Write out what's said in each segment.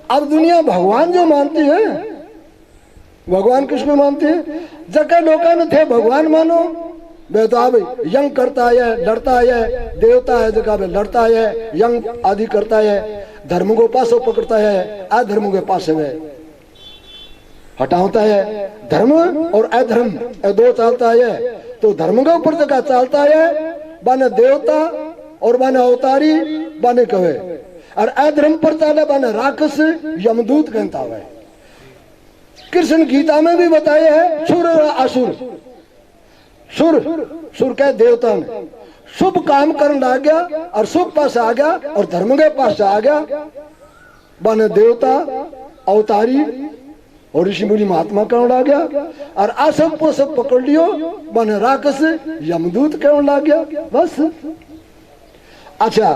अब दुनिया भगवान जो मानती है, भगवान किसको मानती है? जगह लोगों थे भगवान मानो वे तो अब यंग करता है, लड़ता है, देवता है जगह में लड़ता है, यंग आदि करता है, धर्म को पासों पकड़ता है, अधर्म के पास में हटाता है। धर्म और अधर्म दो चलता है, तो धर्म के ऊपर जगह चलता है बाने देवता और बाने अवतारी बाने कहे, और अधर्म पर चले बाने राक्षस यमदूत कहता है। कृष्ण गीता में भी बताया है सुर और असुर। सुर सुर के देवता ने शुभ काम करने लग गया और शुभ पास आ गया और धर्म के पास आ गया, बाने देवता अवतारी और ऋषि मुनि महात्मा कहने लग गया, और असब को सब पकड़ लियो बाने राक्षस यमदूत कहने लग गया। बस अच्छा,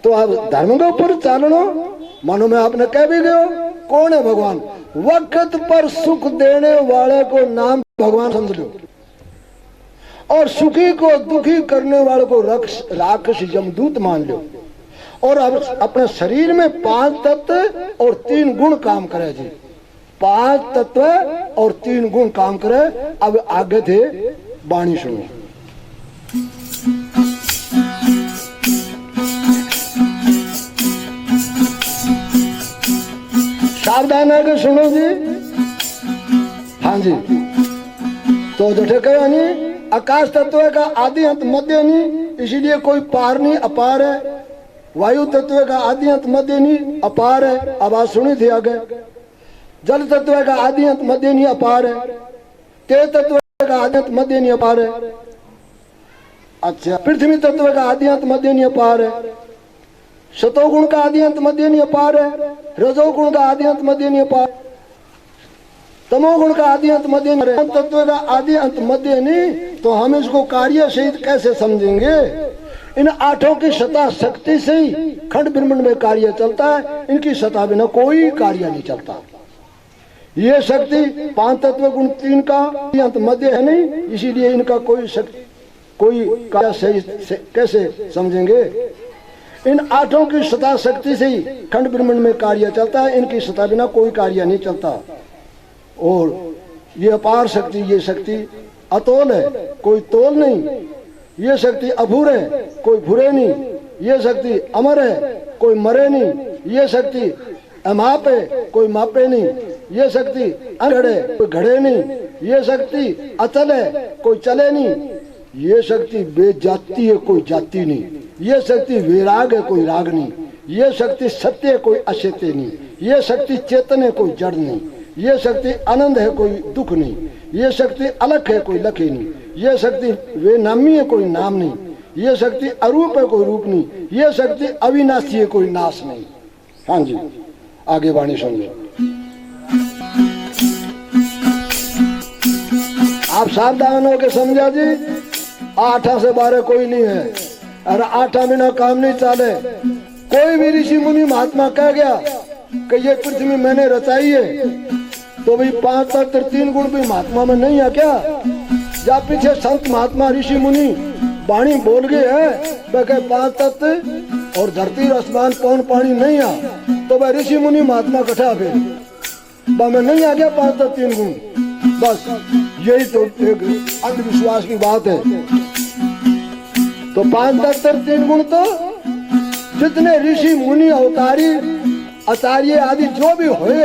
तो अब धर्म के ऊपर चालनो मानो मैं आपने कह भी गयो कौन है भगवान? वक्त पर सुख देने वाले को नाम भगवान समझ लो, और सुखी को दुखी करने वाले को राक्षस यमदूत मान लो। और अब अपने शरीर में 5 तत्व और 3 गुण काम करे जी, 5 तत्व और 3 गुण काम करे। अब आगे थे वाणी सुनो। सावधान है कि सुनो जी। हाँ जी, तो जठे कहो नहीं आकाश तत्व का आदि अंत मध्य नहीं, इसीलिए कोई पार नहीं अपार है। वायु तत्व का आदि अंत मध्य नहीं अपार है, आवाज सुनी थी आगे। जल तत्व का आदि अंत मध्य नहीं अपार है। तेज तत्व का आदि अंत मध्य नहीं अपार है। अच्छा, पृथ्वी तत्व का आदि अंत मध्य नहीं अपार है। सतोगुण का आदि अंत मध्य नहीं अपार है। रजोगुण का आदि अंत मध्य नहीं अपार, तमोगुण का आदि अंत मध्य नहीं, तत्व का आदि अंत मध्य नहीं, तो हम इसको कार्य सहित कैसे समझेंगे? इन 8 की सत्ता शक्ति से ही खंड ब्रह्मांड में कार्य चलता है, इनकी सत्ता बिना कोई कार्य नहीं चलता। ये शक्ति 5 तत्व गुण 3 का अंत मध्य है नहीं, इसीलिए इनका कोई शक्ति कोई कार्य सही कैसे समझेंगे? इन 8 की सत्ता शक्ति से ही खंड ब्रह्मांड में कार्य चलता है, इनकी सत्ता बिना कोई कार्य नहीं चलता। और ये अपार शक्ति, ये शक्ति अतोल है, कोई तोल नहीं। ये शक्ति अभूर है, कोई भूरे नहीं। ये शक्ति अमर है, कोई मरे नहीं। ये शक्ति अमाप है, कोई मापे नहीं। ये शक्ति अनघड़े, कोई घड़े नहीं। ये शक्ति अचल है, कोई चले नहीं। ये शक्ति बेजाती है, कोई जाति नहीं। ये शक्ति विराग है, कोई राग नहीं। ये शक्ति सत्य है, कोई असत्य नहीं। ये शक्ति चेतन है, कोई जड़ नहीं। ये शक्ति आनंद है, कोई दुख नहीं। ये शक्ति अलग है, कोई लख नहीं। ये शक्ति वे नामी है, कोई नाम नहीं। ये शक्ति अरूप है, कोई रूप नहीं। ये शक्ति अविनाशी है, कोई नाश नहीं। हाँ जी, आगे वाणी सुनिए। आप सावधान हो के समझा जी, 8 से 12 कोई नहीं है, और 8 बिना काम नहीं चले। कोई भी ऋषि मुनि महात्मा कह गया कि ये पृथ्वी मैंने रचाई है, तो भाई 5 तत्व 3 गुण भी महात्मा में नहीं है क्या? या पीछे संत महात्मा ऋषि मुनि वाणी बोल गए है कि 5 तत्व और धरती आसमान पवन पानी नहीं आ, तो वह ऋषि मुनि महात्मा कठा फिर में नहीं आ गया 5 तत्व 3 गुण। बस यही तो एक अंधविश्वास की बात है। तो 5 तत्व 3 गुण तो जितने ऋषि मुनि अवतारी आचार्य आदि जो भी हुए,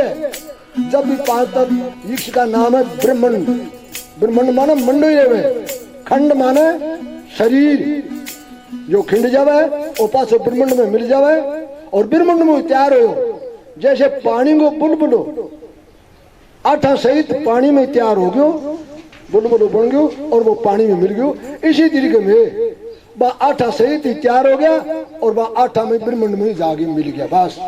जब भी 5 तत्व, ईक्ष का नाम है ब्रह्मंड। ब्रह्मंड माने मंडल, खंड माने शरीर जो खिंड जावे और पास ब्रह्मंड में मिल जावे, और ब्रह्मंड में तैयार हो जैसे पानी को बुलबुलो 8 सहित पानी में तैयार हो गयो, बुलबुलो बन गयो और वो पानी में मिल गयो। इसी तरीके में वह 8 सहित ही तैयार हो गया और वह 8 में ब्रह्मंड में जाके मिल गया। बस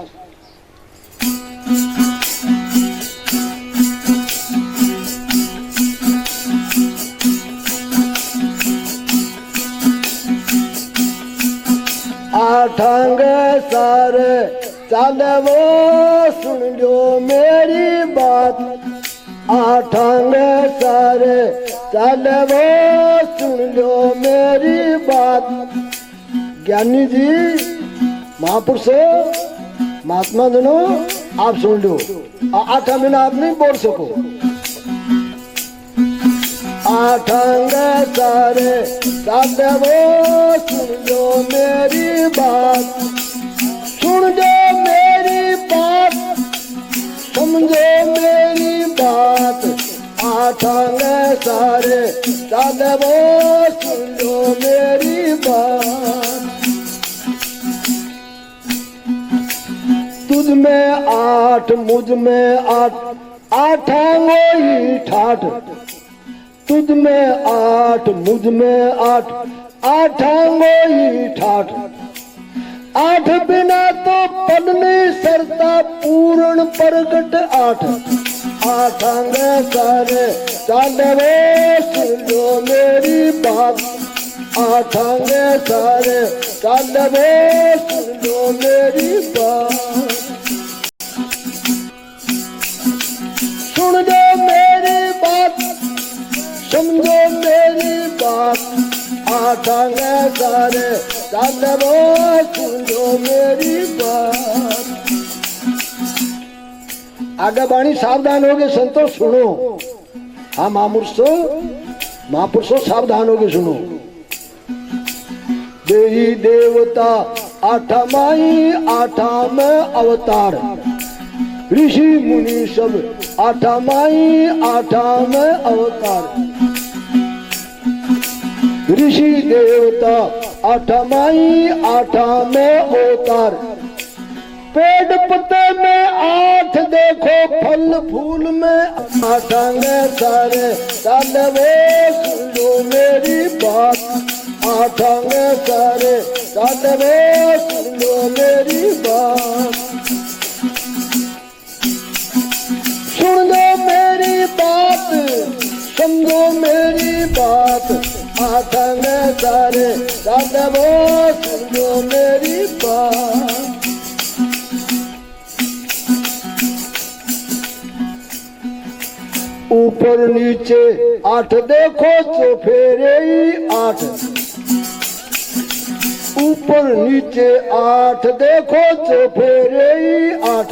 आठंग सारे चले वो सुन लो मेरी बात। आठंग सारे चले वो सुन लो मेरी बात। ज्ञानी जी, महापुरुषों, महात्मा जनों, आप सुन लो। आठा बिना आप नहीं बोल सको। आठंग सारे साधवो सुन लो मेरी बात, सुन लो मेरी बात, समझो मेरी बात। आठंग सारे साधवो सुन लो मेरी बात। तुझ में आठ मुझ में आठ, आठांगो ही ठाठ। तुझ में आठ मुझ में आठ, आठांगो ही ठाठ। आठ बिना तो पद नहीं सरता पूर्ण प्रगट आठ। आठांग सारे साधवो सुन लो मेरी बात। आठांग सारे साधवो सुन लो मेरी बात। सुन लो मेरी बात, समझो मेरी बात। आठांग सारे साधवो सुन लो मेरी बात। आगे बाणी सावधान हो गए संतो सुनो। हाँ महापुरुषों सावधान हो गए सुनो। देवी देवता आठा माई आठा में अवतार। ऋषि मुनि सब आठा माई आठा में अवतार। ऋषि देवता आठा माई आठा में अवतार। पेड़ पत्ते में आठ देखो फल फूल में। आठांग सारे साधवो सुन लो मेरी बात। आठांग सारे साधवो सुन लो मेरी बात। सुन लो मेरी बात, समझो मेरी बात। आठांग सारे साधवो सुन लो मेरी बात। ऊपर नीचे आठ देखो चौफेरे ही आठ। ऊपर नीचे आठ देखो चौफेरे ही आठ।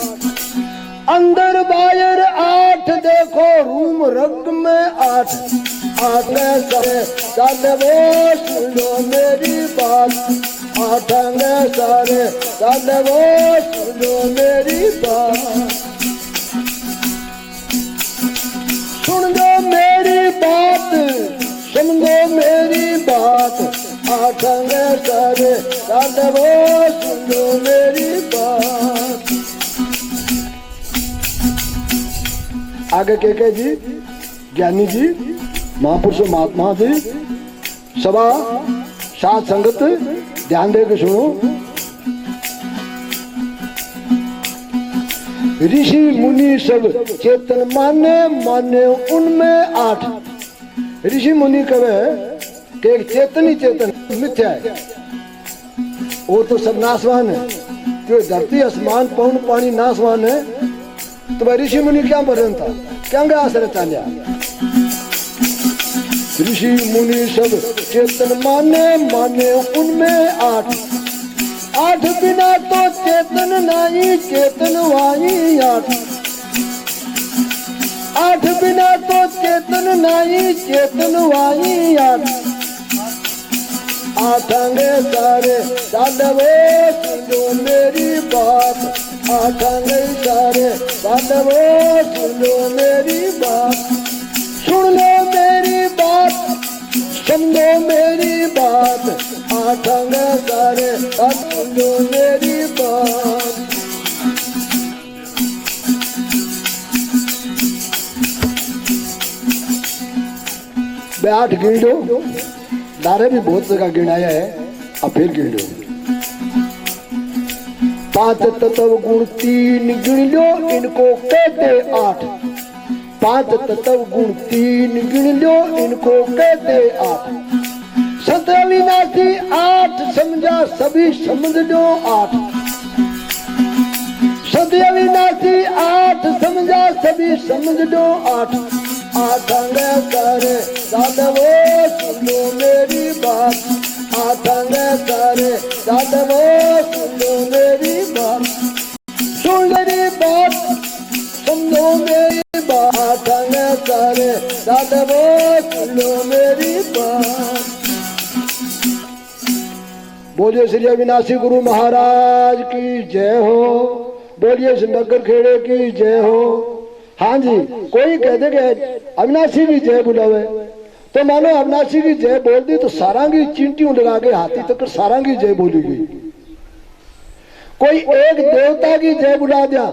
अंदर बाहर आठ देखो रूम रग में आठ। आठ सारे साधवो सुन लो मेरी बात। आठांग सारे साधवो सुन लो मेरी बात। सुन लो मेरी बात, समझो मेरी बात। आठांग सारे साधवो सुन लो मेरी बात। आगे के जी ज्ञानी जी महापुरुषों महात्मा जी सभा साथ संगत ध्यान दे के सुनो। ऋषि मुनि सब चेतन माने माने उनमें आठ। ऋषि मुनि कहे कि चेतन ही चेतन मिथ्या है, वो तो सब नासवान है। जो धरती आसमान पवन पानी नासवान है, तो भाई ऋषि मुनि क्या बरन था, क्या आश्रय चालिया। ऋषि मुनि सब चेतन माने माने उनमें आठ। आठ बिना तो चेतन नहीं चेतन वाही आठ। आठ बिना तो चेतन नहीं चेतन वाही आठ। आठांग सारे साधवो सुन लो मेरी बात। आठांग सारे साधवो सुन लो मेरी बात। सुन लो मेरी बात, समझो मेरी बात। आठांग सारे सुन लो मेरी बात। आठ गिन लो, दारे भी बहुत जगह गिनाया है, अब फिर गिन लो। पांच तत्व गुण तीन गिन लो, इनको कहते आठ। पांच तत्व गुण तीन गिन लो, इनको कहते आठ। सत अविनाशी आठ समझा सभी समझ लो आठ। सत अविनाशी आठ समझा सभी समझ लो आठ। आठांग सारे साधवो सुन लो मेरी बात। आठांग सारे साधवो सुन लो मेरी बात। सुन मेरी बात, बोलिए श्री अविनाशी गुरु महाराज की जय हो। बोलिए नगर खेड़े की जय हो। हाँ जी, कोई कह दे कि अविनाशी की जय बुलावे तो मानो अविनाशी की जय बोल दी तो सारंगी चींटियों लगा के हाथी तक सारंगी जय बोली गई। कोई एक देवता की जय बुला दिया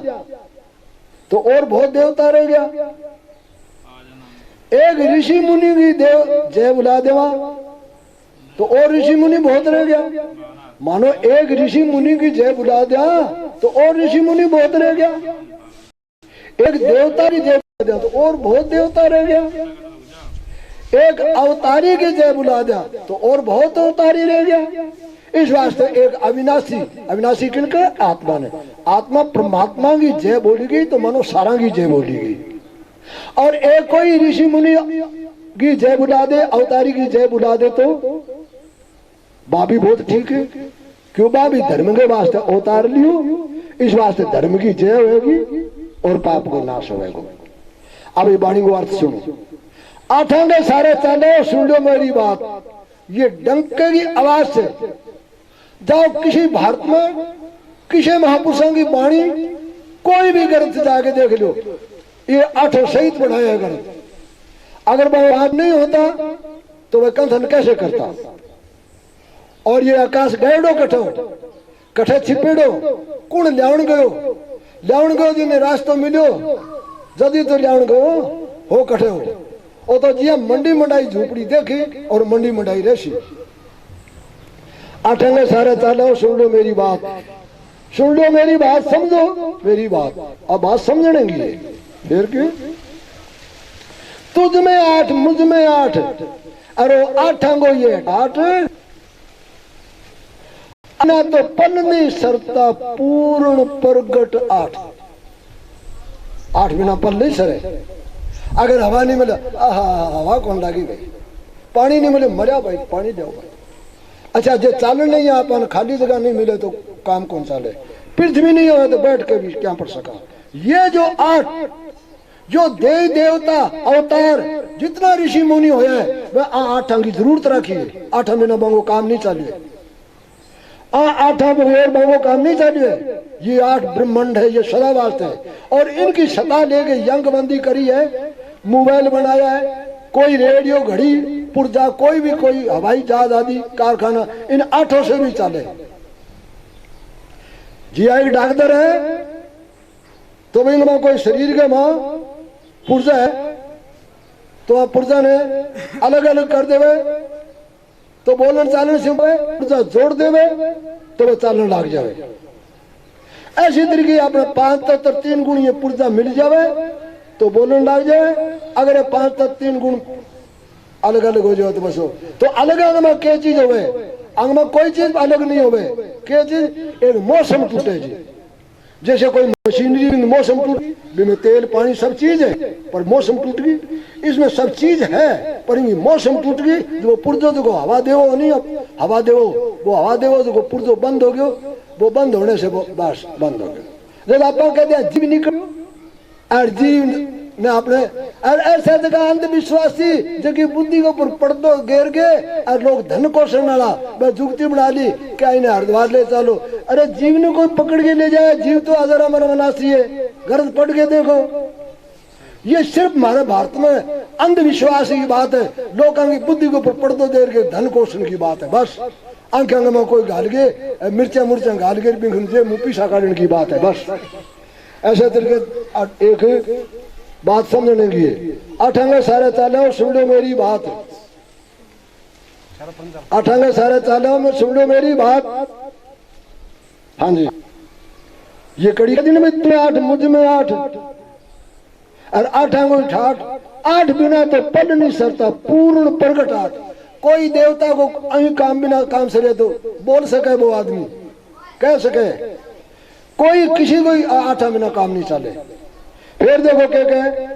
तो और बहुत देवता रह गया। एक ऋषि मुनि की जय बुला देवा तो और ऋषि मुनि बहुत रह गया। मानो एक ऋषि मुनि की जय बुला दिया तो और ऋषि मुनि बहुत रह गया। एक देवता की जय बुला दिया तो और बहुत देवता रह गया। एक अवतारी की जय बुला दिया तो और बहुत अवतारी रह गया। इस वास्ते एक अविनाशी, अविनाशी किनके? आत्मा ने। आत्मा परमात्मा की जय बोली गई तो मानो सारा की जय बोली गई। और एक कोई ऋषि मुनि की जय बुला दे, अवतारी की जय बुला दे तो बाबी बहुत ठीक है। क्यों? बाबी धर्म के वास्ते अवतार लियो, इस वास्ते धर्म की जय होगी और पाप को नाश होगा। अब ये वाणी को अर्थ सुनो। आठों सारे चलो, सुन लो मेरी बात। ये डंके की आवाज से जाओ किसी भारत में किसी महापुरुषों की वाणी कोई भी ग्रंथ जाके देख लो, ये आठों सहित बनाया ग्रंथ। अगर वह बात नहीं होता तो वह कंथन कैसे करता? और ये आकाश गैडो कठो कठे छिपेड़ो कुण ल्यावण गयो जिन्हें रास्ता मिलो जदी तो ल्यावण गयो हो कठे हो। वो तो जिया मंडी मंडाई झूपड़ी देखी और मंडी मंडाई रेसी। आठंगे सारे चालो, सुन लो मेरी बात, सुन लो मेरी बात, समझो मेरी बात। अब बात समझने की है फिर क्यों? तुझ में आठ मुझ में आठ, अरे आठंगो ये आठ ना तो पन्नी सरता पूर्ण प्रगट आठ। आठ बिना पल नहीं सरे। अगर हवा नहीं मिले, हवा कौन लागी भाई? पानी नहीं मिले, मरिया भाई, पानी दो भाई। अच्छा, जो चालन नहीं है अपन, खाली जगह नहीं मिले तो काम कौन चाले? पृथ्वी नहीं हो तो बैठ के भी क्या पढ़ सका? ये जो आठ, जो देव देवता अवतार जितना ऋषि मुनि होया है वह आठ की जरूरत रखी है। आठ बिना बांगो काम नहीं चालिए। आठ बगैर बांगो काम नहीं चालिए। ये आठ ब्रह्मांड है, ये सदा वास्ते है। और इनकी सदा लेके यंगबंदी करी है, मोबाइल बनाया है, कोई रेडियो, घड़ी, पुर्जा, कोई भी कोई हवाई जहाज आदि कारखाना इन आठों से भी चले। जी एक डॉक्टर है तो भाई मां कोई शरीर के मां पुर्जा है तो पुर्जा ने अलग अलग कर देवे तो बोलन चालन से पुर्जा जोड़ देवे तो वो चालन लाग जावे। ऐसी तरीके अपने 5 तत्व 3 गुण ये पुर्जा मिल जावे तो बोलन लाग जाए। अगर ये 5 तत्व 3 गुण अलग अलग हो जाए तो बस हो तो अलग अलग में क्या चीज होवे? अंग में कोई चीज अलग नहीं होवे। क्या चीज? एक मौसम टूटे जी। जैसे कोई मशीनरी में मौसम टूट में तेल पानी सब चीज है पर मौसम टूट गई, इसमें सब चीज है पर ये मौसम टूट गई। जो पुर्जो जो हवा देवो नहीं, हवा देवो वो हवा देवो जो पुर्जो बंद हो गयो, वो बंद होने से वो बस बंद हो गया। जब आप कहते हैं जीव निकलो और जीव ने अपने ऐसा जगह अंधविश्वासी जबकि बुद्धि के ऊपर पर्दो घेर के और लोग धन कोषण वाला वह जुगती बना ली क्या इन्हें हरिद्वार ले चलो। अरे जीव ने कोई पकड़ के ले जाए, जीव तो अजर अमर मनासी है, गर्द पढ़ के देखो। ये सिर्फ हमारे भारत में अंधविश्वास की बात है, लोगों की बुद्धि के ऊपर पर्दो घेर के धन कोषण की बात है। बस आंख अंग में कोई गाल के मिर्चा मुर्चा गाल के मुंह पीछा काटने की बात है। बस ऐसे तरीके एक बात समझने की है। आठंगे सारे चालो, सुन लो मेरी बात। आठंगे सारे चालो में सुन लो मेरी बात। हाँ जी, ये कड़ी दिन में तुम्हें 8 मुझ में 8 और आठंगो ठाठ। 8 बिना तो पल नहीं सरता पूर्ण प्रगट 8। कोई देवता को अहीं काम बिना काम सरे तो बोल सके वो आदमी कह सके, कोई किसी को 8 बिना काम नहीं चले। फिर देखो क्या कहे,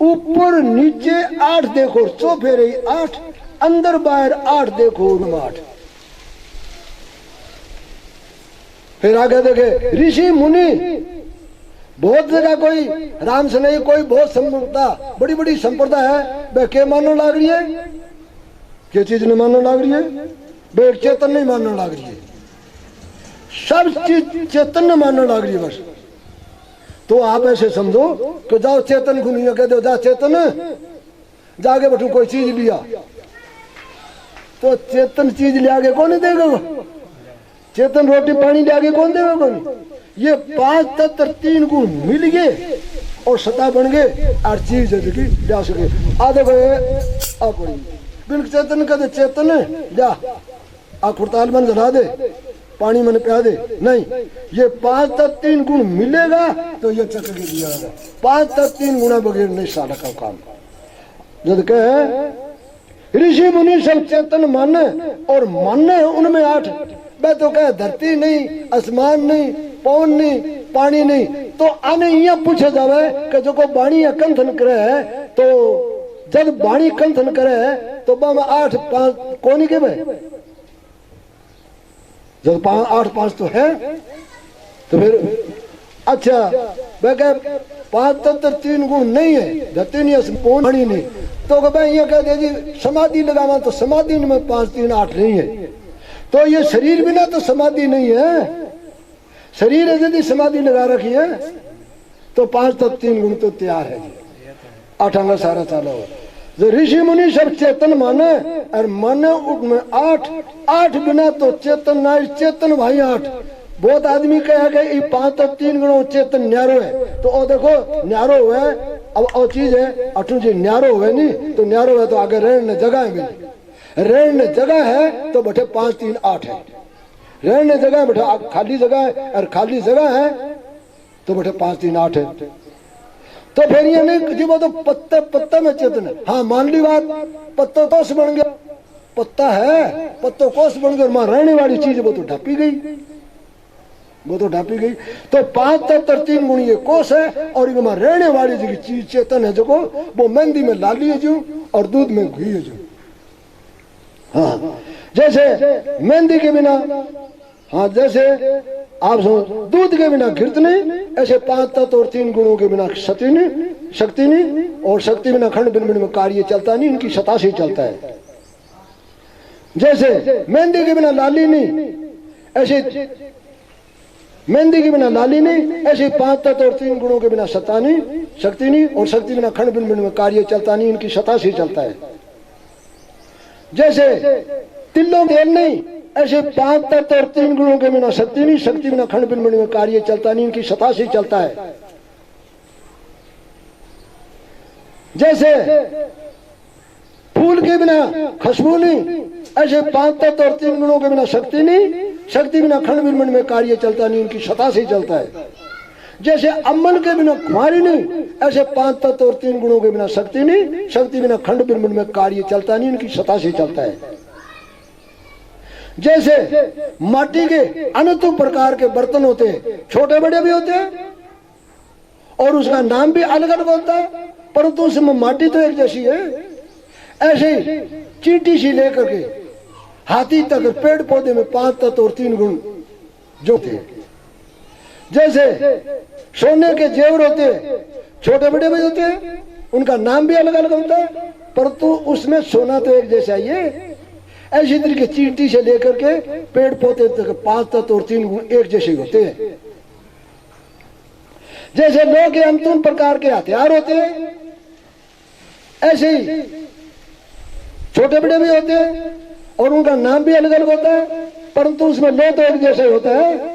ऊपर नीचे 8 देखो, चौफेरे 8, अंदर बाहर 8 देखो 8। फिर आगे देखे ऋषि मुनि बहुत जगह, कोई राम से नहीं, कोई बहुत संप्रदा बड़ी बड़ी संप्रदा है वह क्या मानो लाग रही है, क्या चीज ने मानो लाग रही है? बेट चेतन नहीं मानने लग रही है, सब चीज चेतन मानने लग रही है बस। तो आप ऐसे समझो कि जाओ चेतन को नहीं कह दो जा चेतन, जाके बैठू कोई चीज लिया तो चेतन चीज ले आगे कौन देगा? चेतन रोटी पानी ले आगे कौन देगा? कौन? ये 5 तत्व 3 गुण मिल गए और सता बन गए और चीज जा सके। आधे बिल्कुल चेतन कहते चेतन जा आ खुड़ताल मन जला दे, पानी मन प्या दे, नहीं, ये 5 तत्व 3 गुण मिलेगा तो ये चक्र के दिया 5 तत्व 3 गुणा बगैर नहीं सारा का काम। जब कहे ऋषि मुनि सब चेतन माने और माने उनमें 8, मैं तो कह धरती नहीं, आसमान नहीं, पवन नहीं, पानी नहीं, तो आने यहाँ पूछे जावे कि जो को बाणी कंथन करे है तो जब बाणी कंथन करे है तो बा 8 5 कौन के भाई? जब 8 5 तो है तो फिर अच्छा मैं कह 5 तत्व 3 गुण नहीं है, धरती नहीं, पानी नहीं, तो भाई ये कह दे जी समाधि लगावा तो समाधि में 5 3 8 नहीं है, तो ये शरीर बिना तो समाधि नहीं है। शरीर है यदि समाधि लगा रखी है तो 5 तत्व 3 गुण तो तैयार है, 8 अंग सारा चाला हो। जो ऋषि मुनि सब चेतन माने और माने उसमें 8 बिना तो चेतन ना, चेतन भाई 8। बहुत आदमी कहे कि 5 तत्व 3 गुणों चेतन न्यारो है, तो ओ देखो न्यारो हुआ है, अब और चीज है अठू जी न्यारो हुए नहीं तो न्यारो है तो आगे रहने जगह मिली, रहने जगह है तो बटे 5 3 8 है, रहने जगह बैठा खाली जगह है और खाली जगह है तो बटे 5 3 8 है। तो फिर ये नहीं जी वो तो पत्ता पत्ता में चेतन है, हाँ मान ली बात, पत्ता कोस बन गया, पत्ता है पत्तो कोस बन गया, वहां रहने वाली चीज वो तो ढापी गई, वो तो ढापी गई। तो 5 तत्व 3 गुण ये कोस है और इनमें रहने वाली जो चीज चेतन है जो को वो मेहंदी में लाली है जो और दूध में घी है जो। हाँ जैसे मेहंदी के बिना, हाँ जैसे आप दूध के बिना घृत नहीं, ऐसे 5 तत्व और 3 गुणों के बिना शक्ति नहीं और शक्ति बिना खंड बिन में कार्य चलता नहीं, इनकी सता से चलता है। जैसे मेहंदी के बिना लाली नहीं, ऐसे मेहंदी के बिना लाली नहीं, ऐसे 5 तत्व और 3 गुणों के बिना सता नहीं, शक्ति नहीं और शक्ति बिना खंड बिन में कार्य चलता नहीं, इनकी सता से चलता है। जैसे तिल्लों तेल नहीं, ऐसे 5 तत्व और 3 गुणों के बिना शक्ति नहीं, शक्ति बिना खंड बिन में कार्य चलता नहीं, इनकी सता से चलता है। जैसे फूल के बिना खुशबू नहीं, ऐसे 5 तत्व और 3 गुणों के बिना शक्ति नहीं, शक्ति बिना खंड बिन में कार्य चलता नहीं, इनकी सता से चलता है। जैसे अम्ल के बिना कुमारी नहीं, ऐसे 5 तत्व और 3 गुणों के बिना शक्ति नहीं, शक्ति बिना खंड बिन में कार्य चलता नहीं, इनकी सता से चलता है। जैसे माटी के अनंत प्रकार के बर्तन होते हैं, छोटे बड़े भी होते हैं और उसका नाम भी अलग अलग होता है, परंतु उसमें माटी तो एक जैसी है। ऐसे ही चींटी सी लेकर के हाथी तक पेड़ पौधे में 5 तत्व और 3 गुण जो थे। जैसे सोने के जेवर होते हैं, छोटे बड़े भी होते हैं, उनका नाम भी अलग अलग होता है, परंतु उसमें सोना तो एक जैसा ही है। ऐसी तरीके चींटी से लेकर के पेड़ पौधे तक 5 तत्व और 3 गुण एक जैसे होते हैं। जैसे लोहे के अंतुन प्रकार के हथियार होते हैं, ऐसे ही छोटे बड़े भी होते हैं और उनका नाम भी अलग अलग होता है, परंतु उसमें लोह तो एक जैसा होता है।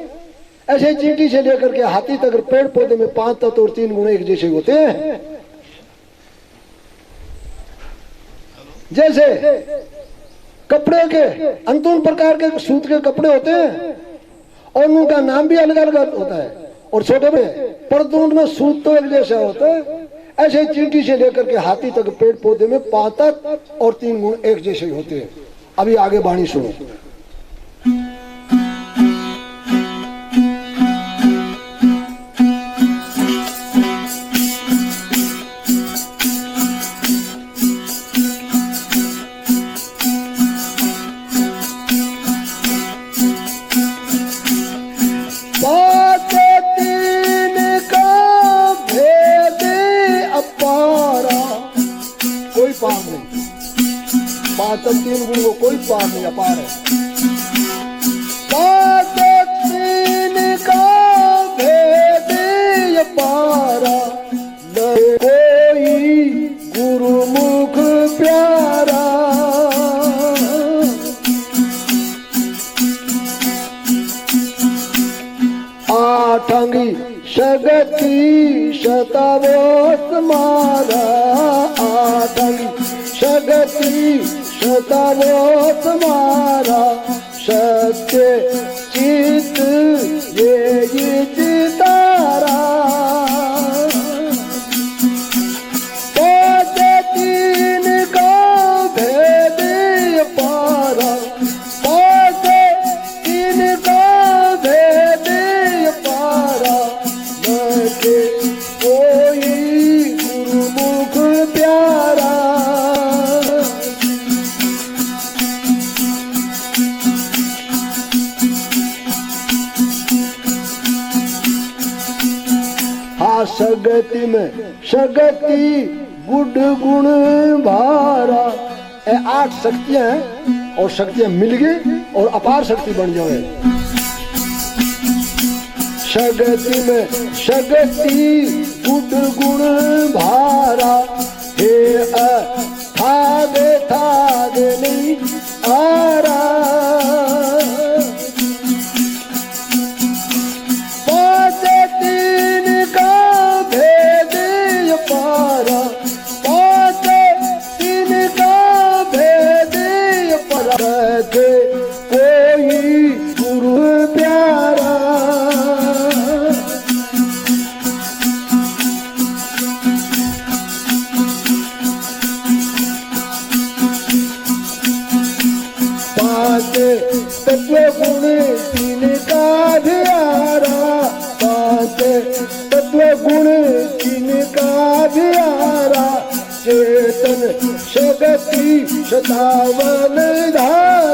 ऐसे चींटी से लेकर के हाथी तक पेड़ पौधे में 5 तत्व और 3 गुण एक जैसे होते हैं। जैसे कपड़े के अंतुन प्रकार के सूत के कपड़े होते हैं और उनका नाम भी अलग अलग होता है और छोटे बड़े, परंतु उनमें सूत तो एक जैसा होता है। ऐसे चींटी से लेकर के हाथी तक पेड़ पौधे में 5 तत्व और 3 गुण एक जैसे होते हैं। अभी आगे वाणी सुनो। पार नहीं, 5 तत्व 3 गुण को कोई पार नहीं, अपार है। शगति शतवोस मारा आदमी शगति शतवोस मारा सत्य चित ये चितारा तीन का भेद पारा तीन का भेद पारा मके कोई गुरुमुख प्यारा हाँ सगति में सगति गुड गुण भारा ए 8 शक्तियां हैं और शक्तियां मिल गई और अपार शक्ति बन जाए शगति में शगति गुड गुण भारा हे थागे थागे नहीं आरा कोई गुरु प्यारा पांच तत्व गुण तीन का ध्यारा पांच तत्व गुण तीन का ध्यारा चेतन शगति शतावन धारा